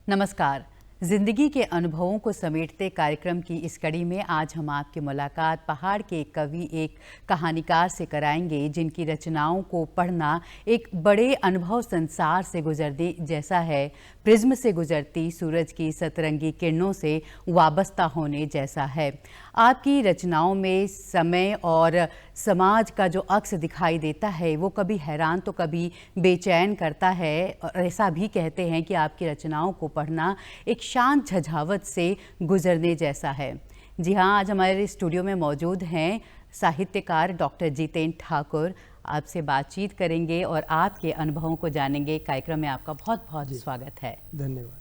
नमस्कार। जिंदगी के अनुभवों को समेटते कार्यक्रम की इस कड़ी में आज हम आपकी मुलाकात पहाड़ के एक कवि, एक कहानीकार से कराएंगे जिनकी रचनाओं को पढ़ना एक बड़े अनुभव संसार से गुजरने जैसा है। प्रिज्म से गुजरती सूरज की सतरंगी किरणों से वाबस्ता होने जैसा है। आपकी रचनाओं में समय और समाज का जो अक्स दिखाई देता है वो कभी हैरान तो कभी बेचैन करता है। और ऐसा भी कहते हैं कि आपकी रचनाओं को पढ़ना एक शांत झझावत से गुजरने जैसा है। जी हाँ, आज हमारे स्टूडियो में मौजूद हैं साहित्यकार डॉक्टर जितेंद्र ठाकुर। आपसे बातचीत करेंगे और आपके अनुभवों को जानेंगे। कार्यक्रम में आपका बहुत बहुत स्वागत है। धन्यवाद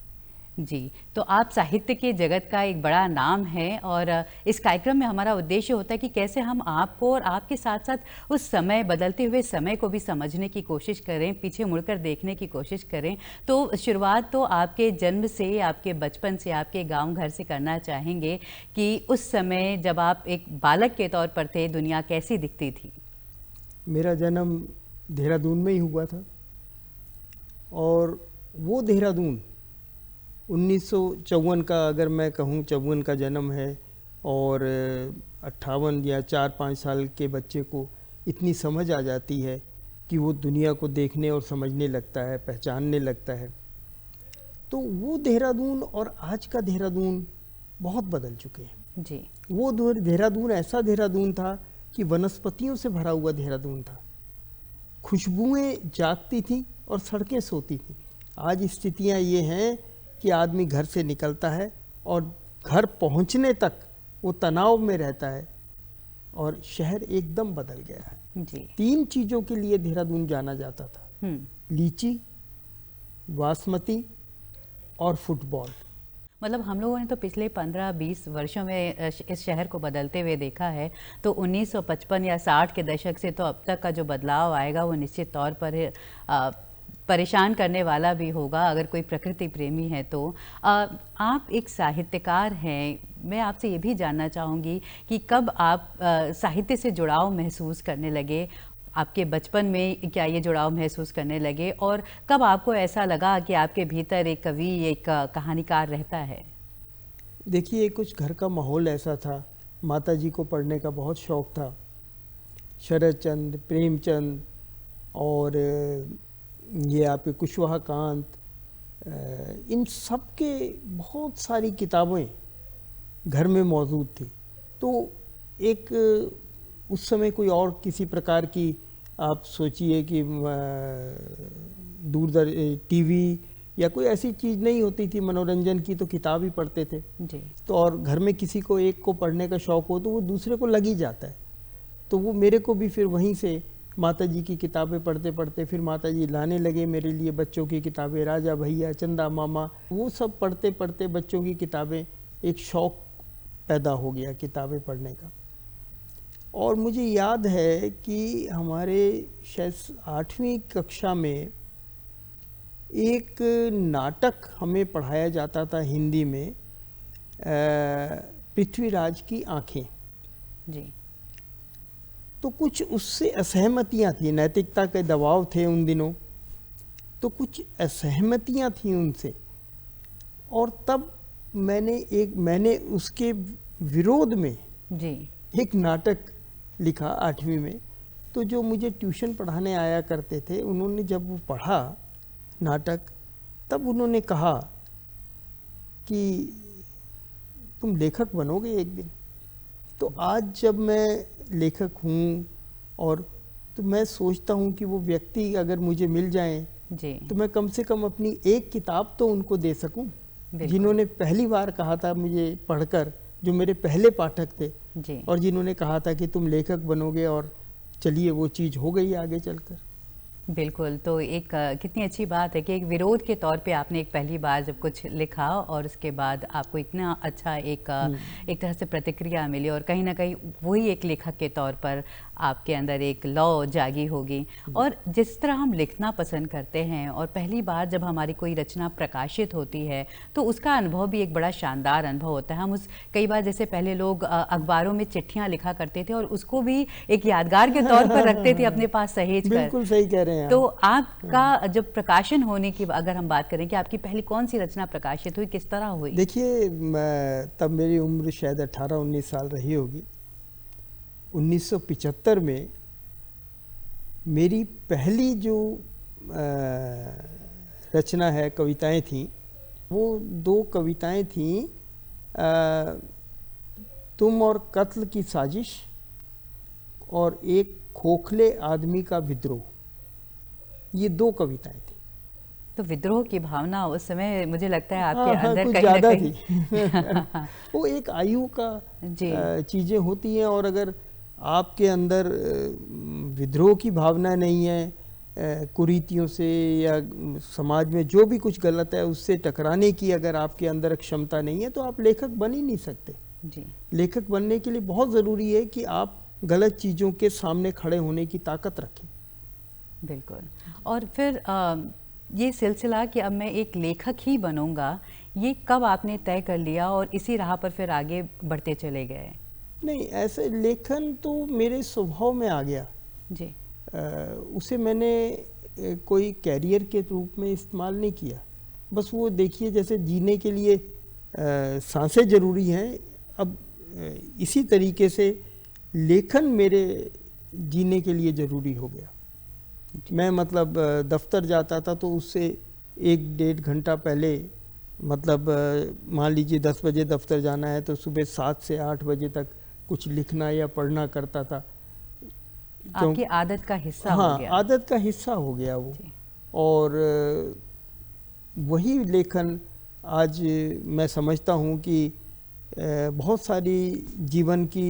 जी। तो आप साहित्य के जगत का एक बड़ा नाम है और इस कार्यक्रम में हमारा उद्देश्य होता है कि कैसे हम आपको और आपके साथ साथ उस समय, बदलते हुए समय को भी समझने की कोशिश करें, पीछे मुड़कर देखने की कोशिश करें। तो शुरुआत तो आपके जन्म से, आपके बचपन से, आपके गांव घर से करना चाहेंगे कि उस समय जब आप एक बालक के तौर पर थे, दुनिया कैसी दिखती थी? मेरा जन्म देहरादून में ही हुआ था और वो देहरादून 1954 का, अगर मैं कहूँ 54 का जन्म है और 58 या 4-5 साल के बच्चे को इतनी समझ आ जाती है कि वो दुनिया को देखने और समझने लगता है, पहचानने लगता है। तो वो देहरादून और आज का देहरादून बहुत बदल चुके हैं जी। वो देहरादून ऐसा देहरादून था कि वनस्पतियों से भरा हुआ देहरादून था, खुशबुएं जागती थी और सड़कें सोती थी। आज स्थितियां ये हैं कि आदमी घर से निकलता है और घर पहुंचने तक वो तनाव में रहता है और शहर एकदम बदल गया है। जी। 3 चीज़ों के लिए देहरादून जाना जाता था, लीची, बासमती और फुटबॉल। मतलब हम लोगों ने तो पिछले 15-20 वर्षों में इस शहर को बदलते हुए देखा है। तो 1955 या 60 के दशक से तो अब तक का जो बदलाव आएगा वो निश्चित तौर पर परेशान करने वाला भी होगा अगर कोई प्रकृति प्रेमी है तो। आप एक साहित्यकार हैं, मैं आपसे ये भी जानना चाहूँगी कि कब आप साहित्य से जुड़ाव महसूस करने लगे? आपके बचपन में क्या ये जुड़ाव महसूस करने लगे और कब आपको ऐसा लगा कि आपके भीतर एक कवि, एक कहानीकार रहता है? देखिए, कुछ घर का माहौल ऐसा था, माताजी को पढ़ने का बहुत शौक़ था। शरद चंद्र, प्रेमचंद और ये आपके कुशवाहा कांत, इन सब के बहुत सारी किताबें घर में मौजूद थी। तो एक उस समय कोई और किसी प्रकार की, आप सोचिए कि टीवी या कोई ऐसी चीज़ नहीं होती थी मनोरंजन की, तो किताब ही पढ़ते थे जी। तो और घर में किसी को एक को पढ़ने का शौक़ हो तो वो दूसरे को लग ही जाता है। तो वो मेरे को भी फिर वहीं से माताजी की किताबें पढ़ते पढ़ते फिर माताजी लाने लगे मेरे लिए बच्चों की किताबें, राजा भैया, चंदा मामा, वो सब पढ़ते पढ़ते बच्चों की किताबें, एक शौक़ पैदा हो गया किताबें पढ़ने का। और मुझे याद है कि हमारे शायद 8वीं कक्षा में एक नाटक हमें पढ़ाया जाता था हिंदी में, पृथ्वीराज की आँखें। जी। तो कुछ उससे असहमतियाँ थी, नैतिकता के दबाव थे उन दिनों, तो कुछ असहमतियाँ थी उनसे। और तब मैंने उसके विरोध में जी एक नाटक लिखा 8वीं में। तो जो मुझे ट्यूशन पढ़ाने आया करते थे, उन्होंने जब वो पढ़ा नाटक, तब उन्होंने कहा कि तुम लेखक बनोगे एक दिन। तो आज जब मैं लेखक हूँ और तो मैं सोचता हूँ कि वो व्यक्ति अगर मुझे मिल जाएं जी, तो मैं कम से कम अपनी एक किताब तो उनको दे सकूं, जिन्होंने पहली बार कहा था मुझे पढ़कर, जो मेरे पहले पाठक थे जी। और जिन्होंने कहा था कि तुम लेखक बनोगे, और चलिए वो चीज़ हो गई आगे चलकर। बिल्कुल। तो एक कितनी अच्छी बात है कि एक विरोध के तौर पे आपने एक पहली बार जब कुछ लिखा और उसके बाद आपको इतना अच्छा एक तरह से प्रतिक्रिया मिली और कहीं ना कहीं वही एक लेखक के तौर पर आपके अंदर एक लौ जागी होगी। और जिस तरह हम लिखना पसंद करते हैं और पहली बार जब हमारी कोई रचना प्रकाशित होती है तो उसका अनुभव भी एक बड़ा शानदार अनुभव होता है। हम उस कई बार जैसे पहले लोग अखबारों में चिट्ठियाँ लिखा करते थे और उसको भी एक यादगार के तौर पर रखते थे अपने पास सहेज कर। बिल्कुल सही कह रहे हैं हैं तो आप। आपका जब प्रकाशन होने की अगर हम बात करें कि आपकी पहली कौन सी रचना प्रकाशित हुई, किस तरह हुई? देखिए, तब मेरी उम्र शायद 18-19 साल रही होगी। 1975 में मेरी पहली जो रचना है, कविताएं थीं, वो 2 कविताएं थीं, तुम और कत्ल की साजिश और एक खोखले आदमी का विद्रोह। ये 2 कविताएं थी। तो विद्रोह की भावना उस समय मुझे लगता है आपके हाँ हाँ, अंदर कुछ कहीं ना ज़्यादा कहीं थी। वो एक आयु का जी चीज़ें होती हैं, और अगर आपके अंदर विद्रोह की भावना नहीं है, कुरीतियों से या समाज में जो भी कुछ गलत है उससे टकराने की अगर आपके अंदर क्षमता नहीं है, तो आप लेखक बन ही नहीं सकते। जी लेखक बनने के लिए बहुत ज़रूरी है कि आप गलत चीज़ों के सामने खड़े होने की ताकत रखें। बिल्कुल। और फिर ये सिलसिला कि अब मैं एक लेखक ही बनूंगा, ये कब आपने तय कर लिया और इसी राह पर फिर आगे बढ़ते चले गए? नहीं, ऐसे लेखन तो मेरे स्वभाव में आ गया। जी उसे मैंने कोई कैरियर के रूप में इस्तेमाल नहीं किया। बस वो देखिए, जैसे जीने के लिए सांसें ज़रूरी हैं, अब इसी तरीके से लेखन मेरे जीने के लिए ज़रूरी हो गया। मैं मतलब दफ्तर जाता था तो उससे 1-1.5 घंटा पहले, मतलब मान लीजिए 10 बजे दफ्तर जाना है तो सुबह 7 से 8 बजे तक कुछ लिखना या पढ़ना करता था। आपकी आदत का हिस्सा हो हाँ, गया। आदत का हिस्सा हो गया वो। जी और वही लेखन आज मैं समझता हूँ कि बहुत सारी जीवन की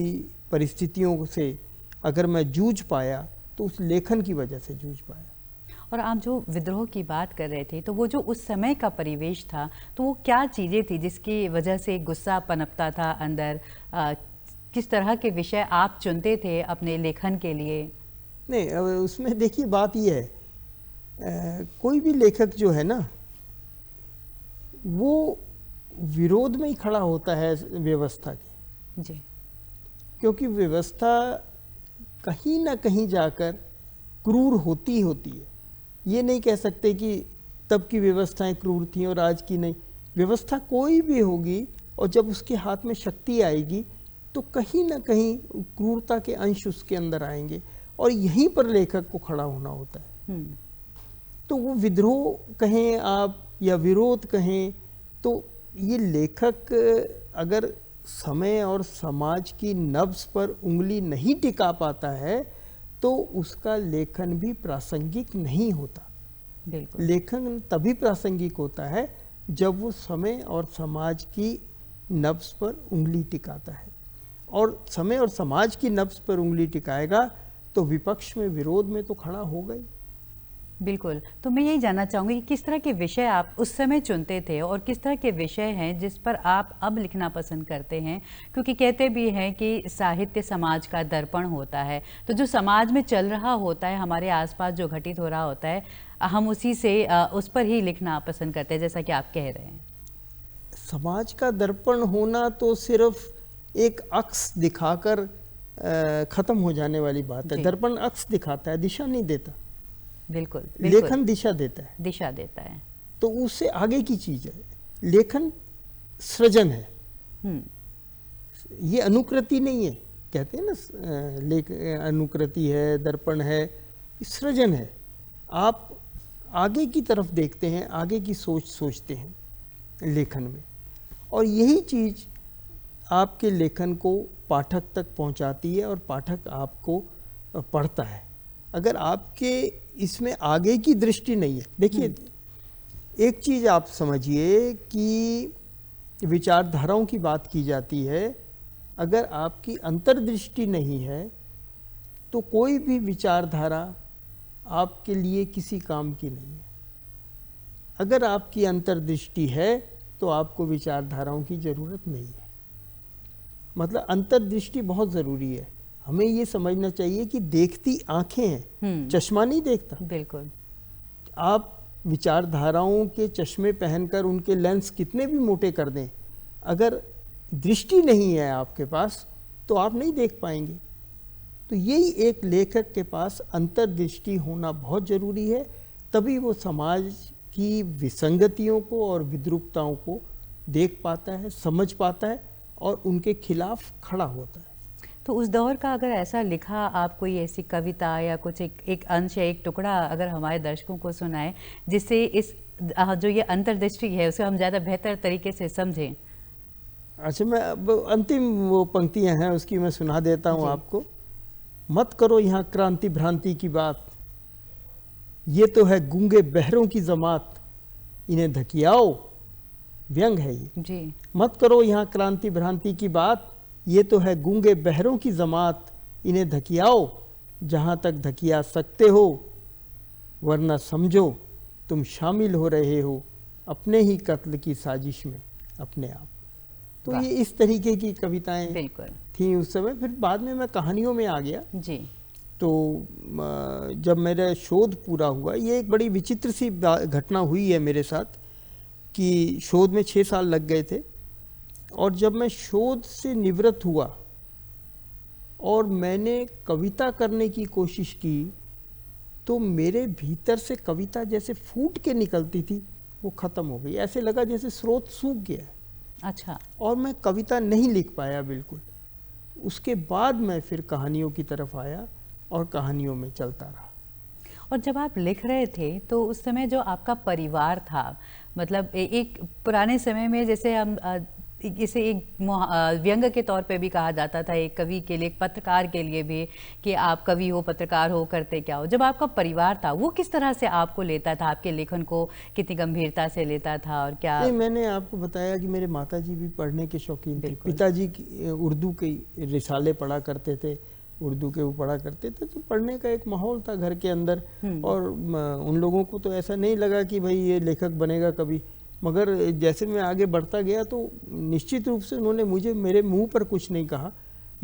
परिस्थितियों से अगर मैं जूझ पाया तो उस लेखन की वजह से जूझ पाया। और आप जो विद्रोह की बात कर रहे थे, तो वो जो उस समय का परिवेश था, तो वो क्या चीज़ें थी जिसकी वजह से गुस्सा पनपता था अंदर? किस तरह के विषय आप चुनते थे अपने लेखन के लिए? नहीं, अब उसमें देखिए बात ये है, कोई भी लेखक जो है ना, वो विरोध में ही खड़ा होता है व्यवस्था के। जी क्योंकि व्यवस्था कहीं ना कहीं जाकर क्रूर होती होती है। ये नहीं कह सकते कि तब की व्यवस्थाएं क्रूर थीं और आज की नहीं। व्यवस्था कोई भी होगी, और जब उसके हाथ में शक्ति आएगी तो कहीं ना कहीं क्रूरता के अंश उसके अंदर आएंगे, और यहीं पर लेखक को खड़ा होना होता है। तो वो विद्रोह कहें आप या विरोध कहें, तो ये लेखक अगर समय और समाज की नब्ज पर उंगली नहीं टिका पाता है तो उसका लेखन भी प्रासंगिक नहीं होता। बिल्कुल। लेखन तभी प्रासंगिक होता है जब वो समय और समाज की नब्ज पर उंगली टिकाता है, और समय और समाज की नब्ज पर उंगली टिकाएगा तो विपक्ष में, विरोध में तो खड़ा होगा ही। बिल्कुल। तो मैं यही जानना चाहूँगी कि किस तरह के विषय आप उस समय चुनते थे और किस तरह के विषय हैं जिस पर आप अब लिखना पसंद करते हैं? क्योंकि कहते भी हैं कि साहित्य समाज का दर्पण होता है, तो जो समाज में चल रहा होता है, हमारे आसपास जो घटित हो रहा होता है, हम उसी से उस पर ही लिखना पसंद करते हैं, जैसा कि आप कह रहे हैं। समाज का दर्पण होना तो सिर्फ एक अक्स दिखाकर ख़त्म हो जाने वाली बात है। दर्पण अक्स दिखाता है, दिशा नहीं देता। बिल्कुल, लेखन दिशा देता है, दिशा देता है। तो उससे आगे की चीज़ है। लेखन सृजन है, ये अनुकृति नहीं है। कहते हैं ना, अनुकृति है, दर्पण है, सृजन है। आप आगे की तरफ देखते हैं, आगे की सोच सोचते हैं लेखन में, और यही चीज़ आपके लेखन को पाठक तक पहुंचाती है और पाठक आपको पढ़ता है। अगर आपके इसमें आगे की दृष्टि नहीं है, देखिए एक चीज़ आप समझिए कि विचारधाराओं की बात की जाती है, अगर आपकी अंतर्दृष्टि नहीं है तो कोई भी विचारधारा आपके लिए किसी काम की नहीं है। अगर आपकी अंतर्दृष्टि है तो आपको विचारधाराओं की ज़रूरत नहीं है। मतलब अंतर्दृष्टि बहुत ज़रूरी है। हमें ये समझना चाहिए कि देखती आंखें हैं, चश्मा नहीं देखता। बिल्कुल। आप विचारधाराओं के चश्मे पहनकर उनके लेंस कितने भी मोटे कर दें, अगर दृष्टि नहीं है आपके पास तो आप नहीं देख पाएंगे। तो यही एक लेखक के पास अंतर्दृष्टि होना बहुत ज़रूरी है, तभी वो समाज की विसंगतियों को और विद्रूपताओं को देख पाता है, समझ पाता है और उनके खिलाफ खड़ा होता है। तो उस दौर का अगर ऐसा लिखा आप कोई ऐसी कविता या कुछ एक अंश या एक टुकड़ा अगर हमारे दर्शकों को सुनाए, जिससे इस जो ये अंतर्दृष्टि है उसे हम ज़्यादा बेहतर तरीके से समझें। अच्छा, मैं अब अंतिम वो पंक्तियां हैं उसकी मैं सुना देता हूँ जी। आपको। मत करो यहाँ क्रांति भ्रांति की बात, ये तो है गूंगे बहरों की जमात, इन्हें धकियाओ। व्यंग है ये। जी। मत करो यहाँ क्रांति भ्रांति की बात, ये तो है गूंगे बहरों की जमात, इन्हें धकियाओ जहाँ तक धकिया सकते हो, वरना समझो तुम शामिल हो रहे हो अपने ही कत्ल की साजिश में अपने आप। तो वाह। ये इस तरीके की कविताएं बिल्कुल। थी उस समय। फिर बाद में मैं कहानियों में आ गया। जी। तो जब मेरा शोध पूरा हुआ, ये एक बड़ी विचित्र सी घटना हुई है मेरे साथ कि शोध में 6 साल लग गए थे, और जब मैं शोध से निवृत्त हुआ और मैंने कविता करने की कोशिश की, तो मेरे भीतर से कविता जैसे फूट के निकलती थी वो ख़त्म हो गई। ऐसे लगा जैसे स्रोत सूख गया है। अच्छा। और मैं कविता नहीं लिख पाया बिल्कुल। उसके बाद मैं फिर कहानियों की तरफ आया और कहानियों में चलता रहा। और जब आप लिख रहे थे तो उस समय जो आपका परिवार था, मतलब एक पुराने समय में जैसे हम इसे एक व्यंग के तौर पे भी कहा जाता था एक कवि के लिए, एक पत्रकार के लिए भी, कि आप कवि हो, पत्रकार हो, करते क्या हो। जब आपका परिवार था वो किस तरह से आपको लेता था, आपके लेखन को कितनी गंभीरता से लेता था और क्या? नहीं, मैंने आपको बताया कि मेरे माताजी भी पढ़ने के शौकीन थे। पिताजी उर्दू के रिसाले पढ़ा करते थे, उर्दू के वो पढ़ा करते थे, तो पढ़ने का एक माहौल था घर के अंदर। और उन लोगों को तो ऐसा नहीं लगा कि भाई ये लेखक बनेगा कभी, मगर जैसे मैं आगे बढ़ता गया तो निश्चित रूप से उन्होंने मुझे, मेरे मुंह पर कुछ नहीं कहा,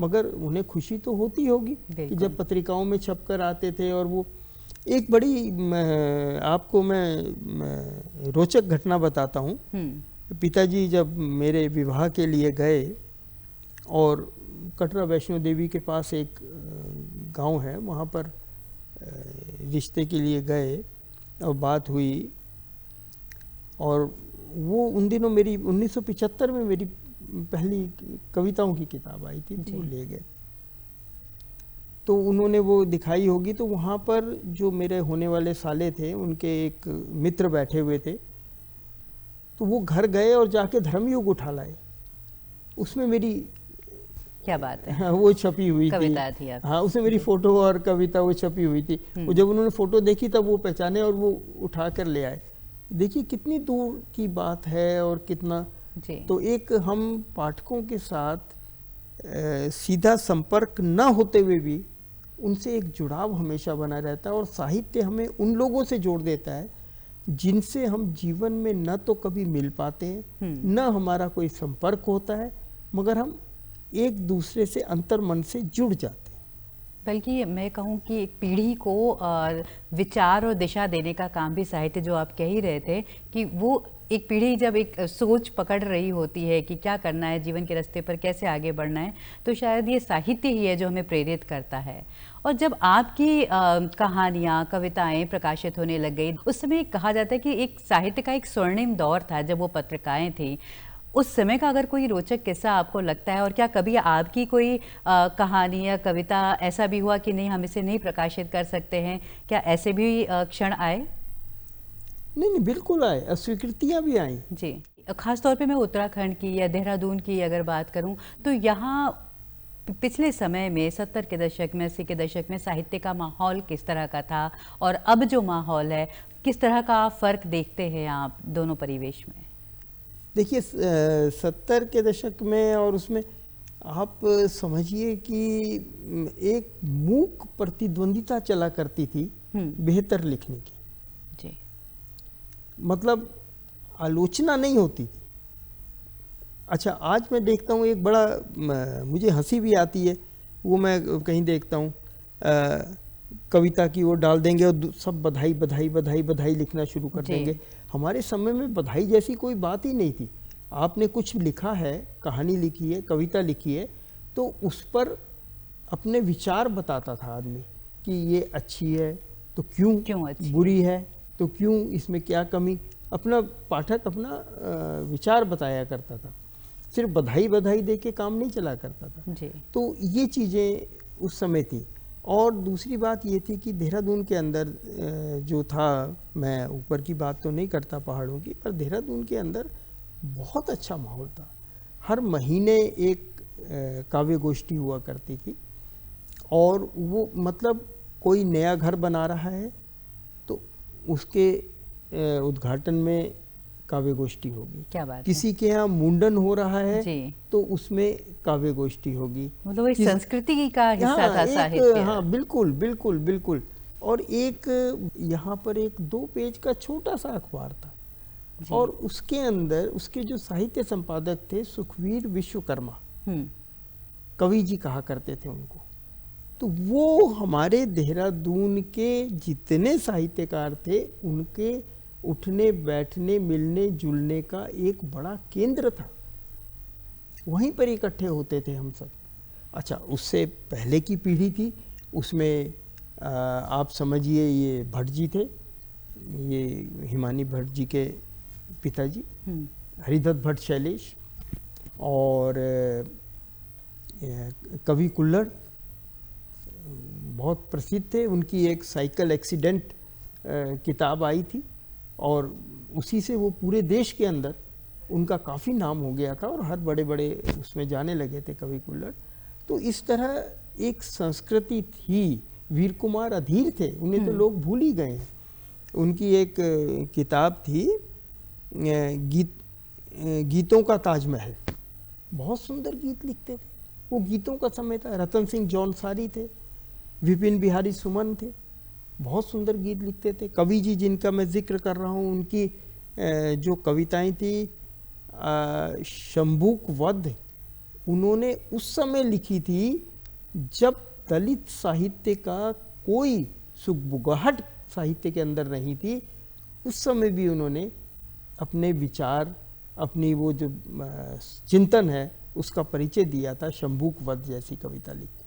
मगर उन्हें खुशी तो होती होगी कि जब पत्रिकाओं में छपकर आते थे। और वो एक बड़ी आपको मैं रोचक घटना बताता हूँ। पिताजी जब मेरे विवाह के लिए गए और कटरा वैष्णो देवी के पास एक गांव है, वहाँ पर रिश्ते के लिए गए और बात हुई, और वो उन दिनों मेरी 1975 में मेरी पहली कविताओं की किताब आई थी, तो वो ले गए। तो उन्होंने वो दिखाई होगी, तो वहाँ पर जो मेरे होने वाले साले थे उनके एक मित्र बैठे हुए थे, तो वो घर गए और जाके धर्मयुग उठा लाए। उसमें मेरी, क्या बात है, हाँ, वो छपी हुई कविता थी। हाँ, उसमें मेरी फोटो और कविता वो छपी हुई थी। वो जब उन्होंने फोटो देखी तब वो पहचाने और वो उठा कर ले आए। देखिए कितनी दूर की बात है और कितना जी। तो एक हम पाठकों के साथ सीधा संपर्क न होते हुए भी उनसे एक जुड़ाव हमेशा बना रहता है, और साहित्य हमें उन लोगों से जोड़ देता है जिनसे हम जीवन में न तो कभी मिल पाते हैं, न हमारा कोई संपर्क होता है, मगर हम एक दूसरे से अंतर्मन से जुड़ जाते हैं। बल्कि मैं कहूँ कि एक पीढ़ी को विचार और दिशा देने का काम भी साहित्य, जो आप कह ही रहे थे कि वो एक पीढ़ी जब एक सोच पकड़ रही होती है कि क्या करना है जीवन के रास्ते पर, कैसे आगे बढ़ना है, तो शायद ये साहित्य ही है जो हमें प्रेरित करता है। और जब आपकी कहानियाँ, कविताएं प्रकाशित होने लग गई, उस समय कहा जाता है कि एक साहित्य का एक स्वर्णिम दौर था जब वो पत्रिकाएं थी। उस समय का अगर कोई रोचक किस्सा आपको लगता है, और क्या कभी आपकी कोई कहानी या कविता ऐसा भी हुआ कि नहीं, हम इसे नहीं प्रकाशित कर सकते हैं, क्या ऐसे भी क्षण आए? नहीं, बिल्कुल आए, अस्वीकृतियाँ भी आई जी। खास तौर पे मैं उत्तराखंड की या देहरादून की अगर बात करूं, तो यहाँ पिछले समय में 70 के दशक में, 80 के दशक में साहित्य का माहौल किस तरह का था, और अब जो माहौल है किस तरह का फ़र्क देखते हैं आप दोनों परिवेश में? देखिए 70 के दशक में और उसमें आप समझिए कि एक मूक प्रतिद्वंदिता चला करती थी बेहतर लिखने की। जी। मतलब आलोचना नहीं होती थी। अच्छा, आज मैं देखता हूँ एक बड़ा, मुझे हंसी भी आती है, वो मैं कहीं देखता हूँ कविता की वो डाल देंगे और सब बधाई बधाई बधाई बधाई लिखना शुरू कर देंगे। हमारे समय में बधाई जैसी कोई बात ही नहीं थी। आपने कुछ लिखा है, कहानी लिखी है, कविता लिखी है, तो उस पर अपने विचार बताता था आदमी कि ये अच्छी है तो क्यों अच्छी बुरी है तो क्यों, इसमें क्या कमी, अपना पाठक अपना विचार बताया करता था। सिर्फ बधाई बधाई दे के काम नहीं चला करता था जी। तो ये चीज़ें उस समय थी। और दूसरी बात ये थी कि देहरादून के अंदर जो था, मैं ऊपर की बात तो नहीं करता पहाड़ों की, पर देहरादून के अंदर बहुत अच्छा माहौल था। हर महीने एक काव्य गोष्ठी हुआ करती थी और वो मतलब कोई नया घर बना रहा है तो उसके उद्घाटन में काव्य गोष्ठी होगी। क्या बात किसी के यहाँ मुंडन हो रहा है जी। तो उसमें काव्य गोष्ठी होगी। मतलब एक संस्कृति का हिस्सा था एक, साहित्य। हाँ बिल्कुल बिल्कुल बिल्कुल। और एक यहाँ पर एक 2 पेज का छोटा सा अखबार था और उसके अंदर उसके जो साहित्य संपादक थे सुखवीर विश्वकर्मा, कवि जी कहा करते थे उनको। तो वो हमारे देहरादून के जितने साहित्यकार थे उनके उठने बैठने मिलने जुलने का एक बड़ा केंद्र था, वहीं पर इकट्ठे होते थे हम सब। अच्छा, उससे पहले की पीढ़ी थी, उसमें आप समझिए ये भट्ट जी थे, ये हिमानी भट्ट जी के पिताजी हरिदत्त भट्ट शैलेश, और कवि कुल्लड़ बहुत प्रसिद्ध थे। उनकी एक साइकिल एक्सीडेंट किताब आई थी और उसी से वो पूरे देश के अंदर उनका काफ़ी नाम हो गया था और हर बड़े बड़े उसमें जाने लगे थे कवि कुल्लड़। तो इस तरह एक संस्कृति थी। वीर कुमार अधीर थे, उन्हें तो लोग भूल ही गए हैं। उनकी एक किताब थी गीतों का ताजमहल, बहुत सुंदर गीत लिखते थे। वो गीतों का समय था। रतन सिंह जौनसारी थे, विपिन बिहारी सुमन थे, बहुत सुंदर गीत लिखते थे। कवि जी जिनका मैं जिक्र कर रहा हूँ, उनकी जो कविताएं थी शंभूक वध, उन्होंने उस समय लिखी थी जब दलित साहित्य का कोई सुगबुगाहट साहित्य के अंदर नहीं थी। उस समय भी उन्होंने अपने विचार, अपनी वो जो चिंतन है उसका परिचय दिया था शंभूक वध जैसी कविता लिखी।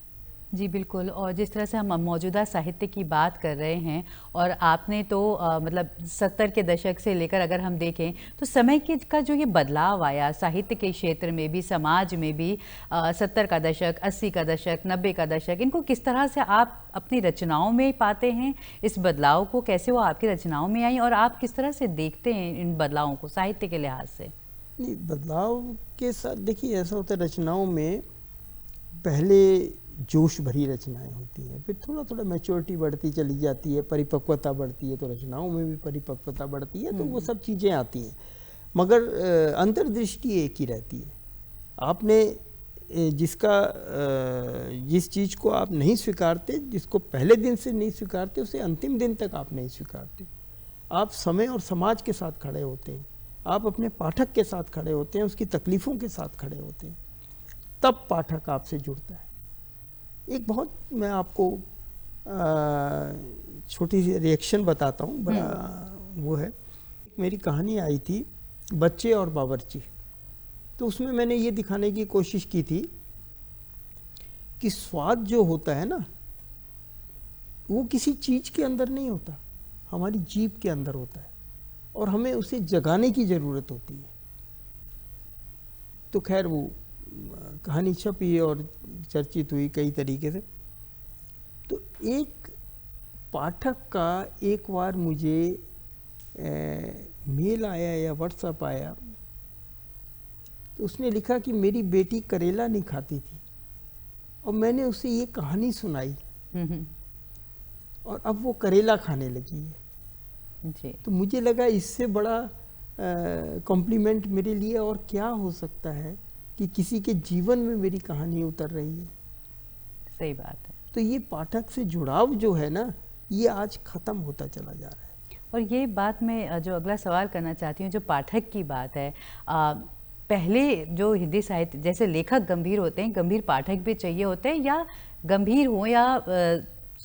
जी बिल्कुल। और जिस तरह से हम मौजूदा साहित्य की बात कर रहे हैं और आपने तो मतलब 70 के दशक से लेकर अगर हम देखें तो समय के का जो ये बदलाव आया साहित्य के क्षेत्र में भी, समाज में भी, 70 का दशक, 80 का दशक, 90 का दशक, इनको किस तरह से आप अपनी रचनाओं में पाते हैं? इस बदलाव को कैसे वो आपकी रचनाओं में आई और आप किस तरह से देखते हैं इन बदलावों को साहित्य के लिहाज से? नहीं, बदलाव के साथ देखिए ऐसा होता है, रचनाओं में पहले जोश भरी रचनाएं होती हैं, फिर थोड़ा थोड़ा मैच्योरिटी बढ़ती चली जाती है, परिपक्वता बढ़ती है, तो रचनाओं में भी परिपक्वता बढ़ती है, तो वो सब चीज़ें आती हैं। मगर अंतर्दृष्टि एक ही रहती है। आपने जिस चीज़ को आप नहीं स्वीकारते, जिसको पहले दिन से नहीं स्वीकारते, उसे अंतिम दिन तक आप नहीं स्वीकारते। आप समय और समाज के साथ खड़े होते हैं, आप अपने पाठक के साथ खड़े होते हैं, उसकी तकलीफ़ों के साथ खड़े होते हैं, तब पाठक आपसे जुड़ता है। एक बहुत मैं आपको छोटी सी रिएक्शन बताता हूँ, बड़ा वो है। मेरी कहानी आई थी बच्चे और बावर्ची, तो उसमें मैंने ये दिखाने की कोशिश की थी कि स्वाद जो होता है ना, वो किसी चीज़ के अंदर नहीं होता, हमारी जीभ के अंदर होता है और हमें उसे जगाने की ज़रूरत होती है। तो खैर वो कहानी छपी और चर्चित हुई कई तरीके से। तो एक पाठक का एक बार मुझे मेल आया या व्हाट्सएप आया, तो उसने लिखा कि मेरी बेटी करेला नहीं खाती थी और मैंने उसे ये कहानी सुनाई और अब वो करेला खाने लगी है जी। तो मुझे लगा इससे बड़ा कॉम्प्लीमेंट मेरे लिए और क्या हो सकता है कि किसी के जीवन में मेरी कहानी उतर रही है। सही बात है। तो ये पाठक से जुड़ाव जो है ना, ये आज ख़त्म होता चला जा रहा है। और ये बात मैं जो अगला सवाल करना चाहती हूँ, जो पाठक की बात है, पहले जो हिंदी साहित्य जैसे लेखक गंभीर होते हैं, गंभीर पाठक भी चाहिए होते हैं, या गंभीर हो या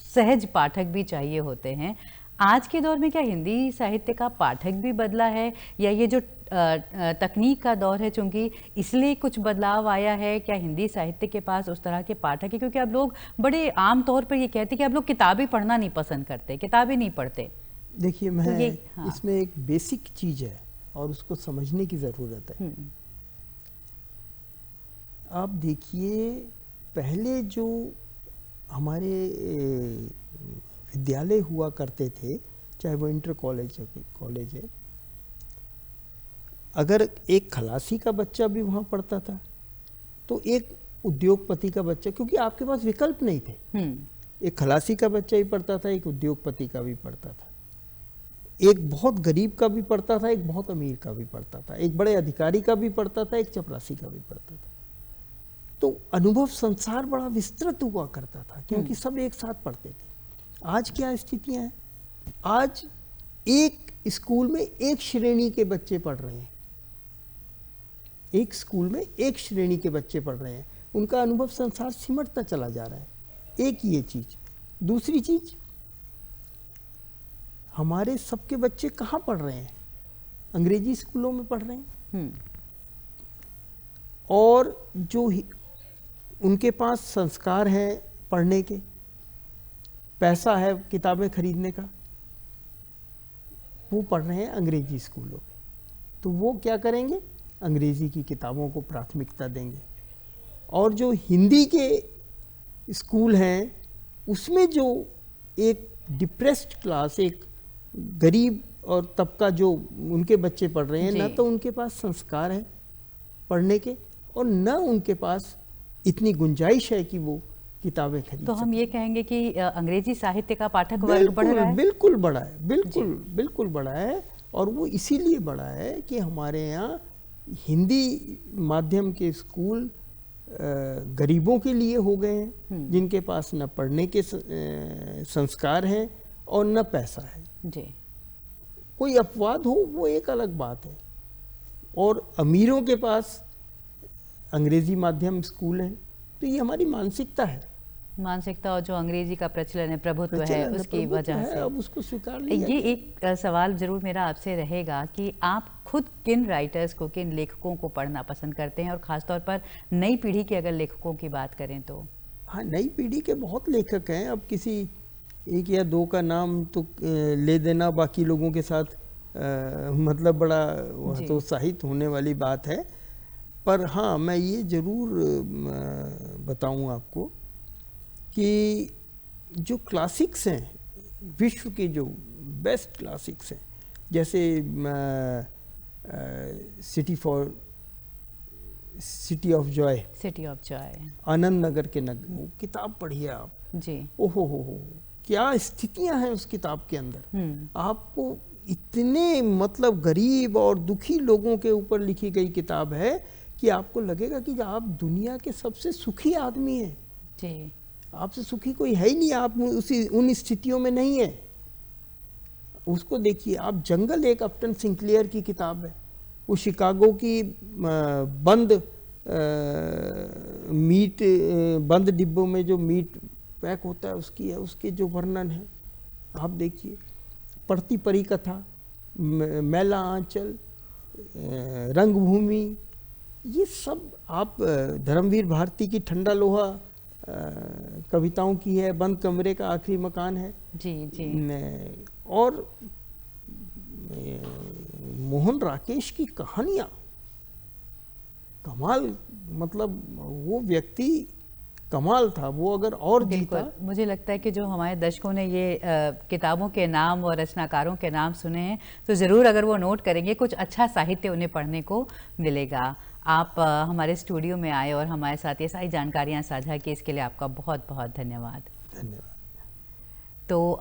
सहज पाठक भी चाहिए होते हैं। आज के दौर में क्या हिंदी साहित्य का पाठक भी बदला है, या ये जो तकनीक का दौर है चूंकि इसलिए कुछ बदलाव आया है? क्या हिंदी साहित्य के पास उस तरह के पाठक है? क्योंकि अब लोग बड़े आम तौर पर ये कहते हैं कि अब लोग किताबें पढ़ना नहीं पसंद करते, किताबें नहीं पढ़ते। देखिए, मैं तो हाँ। इसमें एक बेसिक चीज़ है और उसको समझने की ज़रूरत है। आप देखिए, पहले जो हमारे विद्यालय हुआ करते थे, चाहे वो इंटर कॉलेज है, अगर एक खलासी का बच्चा भी वहाँ पढ़ता था तो एक उद्योगपति का बच्चा, क्योंकि आपके पास विकल्प नहीं थे, एक खलासी का बच्चा ही पढ़ता था, एक उद्योगपति का भी पढ़ता था, एक बहुत गरीब का भी पढ़ता था, एक बहुत अमीर का भी पढ़ता था, एक बड़े अधिकारी का भी पढ़ता था, एक चपरासी का भी पढ़ता था। तो अनुभव संसार बड़ा विस्तृत हुआ करता था, क्योंकि सब एक साथ पढ़ते थे। आज क्या स्थितियां हैं? आज एक स्कूल में एक श्रेणी के बच्चे पढ़ रहे हैं, एक स्कूल में एक श्रेणी के बच्चे पढ़ रहे हैं, उनका अनुभव संसार सिमटता चला जा रहा है। एक ये चीज। दूसरी चीज, हमारे सबके बच्चे कहाँ पढ़ रहे हैं? अंग्रेजी स्कूलों में पढ़ रहे हैं। और जो उनके पास संस्कार हैं पढ़ने के, पैसा है किताबें खरीदने का, वो पढ़ रहे हैं अंग्रेजी स्कूलों में। तो वो क्या करेंगे? अंग्रेजी की किताबों को प्राथमिकता देंगे। और जो हिंदी के स्कूल हैं, उसमें जो एक डिप्रेस्ड क्लास, एक गरीब और तबका जो उनके बच्चे पढ़ रहे हैं, ना तो उनके पास संस्कार है पढ़ने के, और न उनके पास इतनी गुंजाइश है कि वो किताबें खरीद। तो हम ये कहेंगे कि अंग्रेजी साहित्य का पाठक वर्ग बढ़ रहा है। बिल्कुल बड़ा है, बिल्कुल बड़ा है। और वो इसीलिए बड़ा है कि हमारे यहाँ हिंदी माध्यम के स्कूल गरीबों के लिए हो गए हैं, जिनके पास न पढ़ने के संस्कार हैं और न पैसा है जी। कोई अपवाद हो वो एक अलग बात है। और अमीरों के पास अंग्रेजी माध्यम स्कूल है। तो ये हमारी मानसिकता है, मानसिकता, और जो अंग्रेजी का प्रचलन है, प्रभुत्व है, उसकी वजह से अब उसको स्वीकार लिया। ये एक सवाल जरूर मेरा आपसे रहेगा कि आप खुद किन राइटर्स को, किन लेखकों को पढ़ना पसंद करते हैं, और ख़ासतौर पर नई पीढ़ी के अगर लेखकों की बात करें तो? हाँ, नई पीढ़ी के बहुत लेखक हैं। अब किसी एक या दो का नाम तो ले देना बाकी लोगों के साथ मतलब बड़ा हतोत्साहित होने वाली बात है। पर हाँ, मैं ये ज़रूर बताऊँ आपको कि जो क्लासिक्स हैं, विश्व के जो बेस्ट क्लासिक्स हैं, जैसे city of Joy, Anand Nagar के वो किताब पढ़िए आप जी। ओहो हो, क्या स्थितियां हैं उस किताब के अंदर। आपको इतने मतलब गरीब और दुखी लोगों के ऊपर लिखी गई किताब है कि आपको लगेगा कि आप दुनिया के सबसे सुखी आदमी हैं जी। आपसे सुखी कोई है ही नहीं, आप उन स्थितियों में नहीं है। उसको देखिए आप। जंगल एक अपटन सिंक्लेयर की किताब है। वो शिकागो की बंद डिब्बों में जो मीट पैक होता है उसकी है, उसके जो वर्णन है आप देखिए। पढ़ती परी कथा, मैला आंचल, रंगभूमि, ये सब आप धर्मवीर भारती की ठंडा लोहा कविताओं की है, बंद कमरे का आखिरी मकान है जी जी। और मोहन राकेश की कहानियाँ कमाल, मतलब वो व्यक्ति कमाल था। वो अगर और जीता। मुझे लगता है कि जो हमारे दर्शकों ने ये किताबों के नाम और रचनाकारों के नाम सुने हैं तो ज़रूर अगर वो नोट करेंगे कुछ अच्छा साहित्य उन्हें पढ़ने को मिलेगा। आप हमारे स्टूडियो में आए और हमारे साथ ये सारी जानकारियाँ साझा की, इसके लिए आपका बहुत बहुत धन्यवाद। धन्यवाद। तो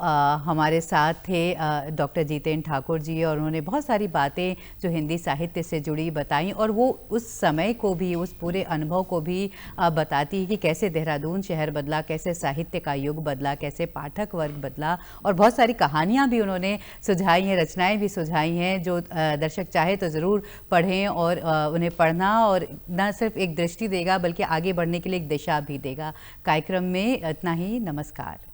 हमारे साथ थे डॉक्टर जितेंद्र ठाकुर जी, और उन्होंने बहुत सारी बातें जो हिंदी साहित्य से जुड़ी बताई, और वो उस समय को भी, उस पूरे अनुभव को भी बताती है कि कैसे देहरादून शहर बदला, कैसे साहित्य का युग बदला, कैसे पाठक वर्ग बदला, और बहुत सारी कहानियाँ भी उन्होंने सुझाई हैं, रचनाएँ भी सुझाई हैं जो दर्शक चाहे तो ज़रूर पढ़ें। और उन्हें पढ़ना और न सिर्फ एक दृष्टि देगा बल्कि आगे बढ़ने के लिए एक दिशा भी देगा। कार्यक्रम में इतना ही। नमस्कार।